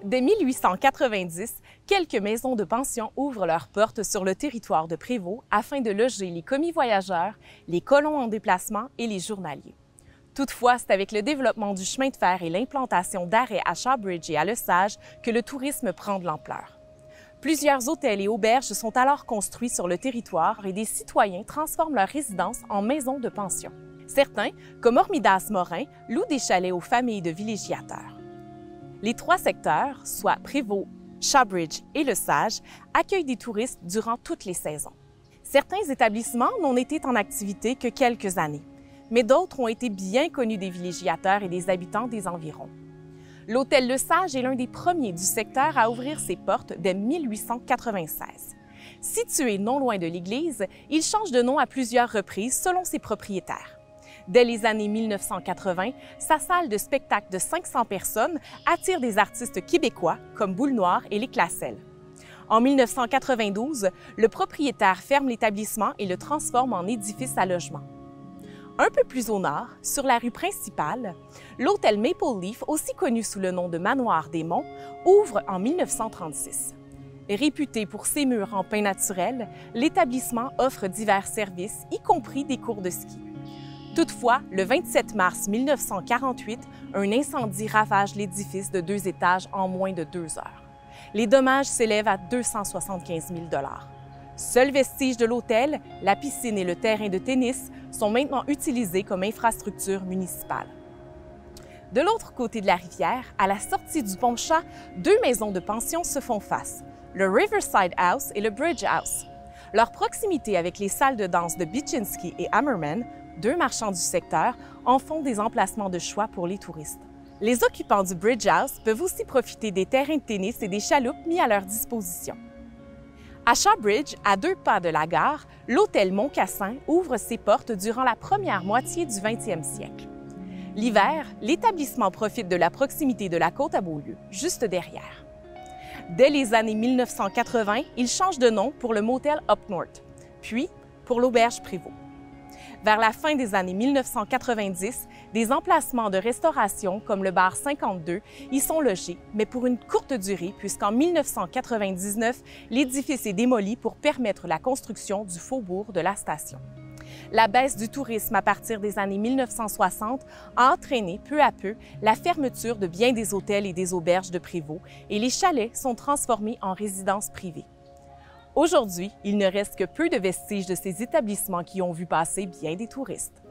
Dès 1890, quelques maisons de pension ouvrent leurs portes sur le territoire de Prévost afin de loger les commis voyageurs, les colons en déplacement et les journaliers. Toutefois, c'est avec le développement du chemin de fer et l'implantation d'arrêts à Shawbridge et à Lesage que le tourisme prend de l'ampleur. Plusieurs hôtels et auberges sont alors construits sur le territoire et des citoyens transforment leur résidence en maisons de pension. Certains, comme Hormidas Morin, louent des chalets aux familles de villégiateurs. Les trois secteurs, soit Prévost, Shawbridge et Lesage, accueillent des touristes durant toutes les saisons. Certains établissements n'ont été en activité que quelques années, mais d'autres ont été bien connus des villégiateurs et des habitants des environs. L'hôtel Lesage est l'un des premiers du secteur à ouvrir ses portes dès 1896. Situé non loin de l'église, il change de nom à plusieurs reprises selon ses propriétaires. Dès les années 1980, sa salle de spectacle de 500 personnes attire des artistes québécois comme Boule Noire et Les Classelles. En 1992, le propriétaire ferme l'établissement et le transforme en édifice à logement. Un peu plus au nord, sur la rue principale, l'hôtel Maple Leaf, aussi connu sous le nom de Manoir des Monts, ouvre en 1936. Réputé pour ses murs en pin naturel, l'établissement offre divers services, y compris des cours de ski. Toutefois, le 27 mars 1948, un incendie ravage l'édifice de 2 étages en moins de 2 heures. Les dommages s'élèvent à 275 000 $. Seuls vestiges de l'hôtel, la piscine et le terrain de tennis sont maintenant utilisés comme infrastructure municipale. De l'autre côté de la rivière, à la sortie du pont-chat, 2 maisons de pension se font face, le Riverside House et le Bridge House. Leur proximité avec les salles de danse de Bichinski et Hammerman, 2 marchands du secteur, en font des emplacements de choix pour les touristes. Les occupants du Bridge House peuvent aussi profiter des terrains de tennis et des chaloupes mis à leur disposition. À Shawbridge, à 2 pas de la gare, l'hôtel Montcassin ouvre ses portes durant la première moitié du 20e siècle. L'hiver, l'établissement profite de la proximité de la côte à Beaulieu, juste derrière. Dès les années 1980, il change de nom pour le motel Up North, puis pour l'auberge Prévost. Vers la fin des années 1990, des emplacements de restauration comme le bar 52 y sont logés, mais pour une courte durée puisqu'en 1999, l'édifice est démoli pour permettre la construction du faubourg de la station. La baisse du tourisme à partir des années 1960 a entraîné peu à peu la fermeture de bien des hôtels et des auberges de Prévost et les chalets sont transformés en résidences privées. Aujourd'hui, il ne reste que peu de vestiges de ces établissements qui ont vu passer bien des touristes.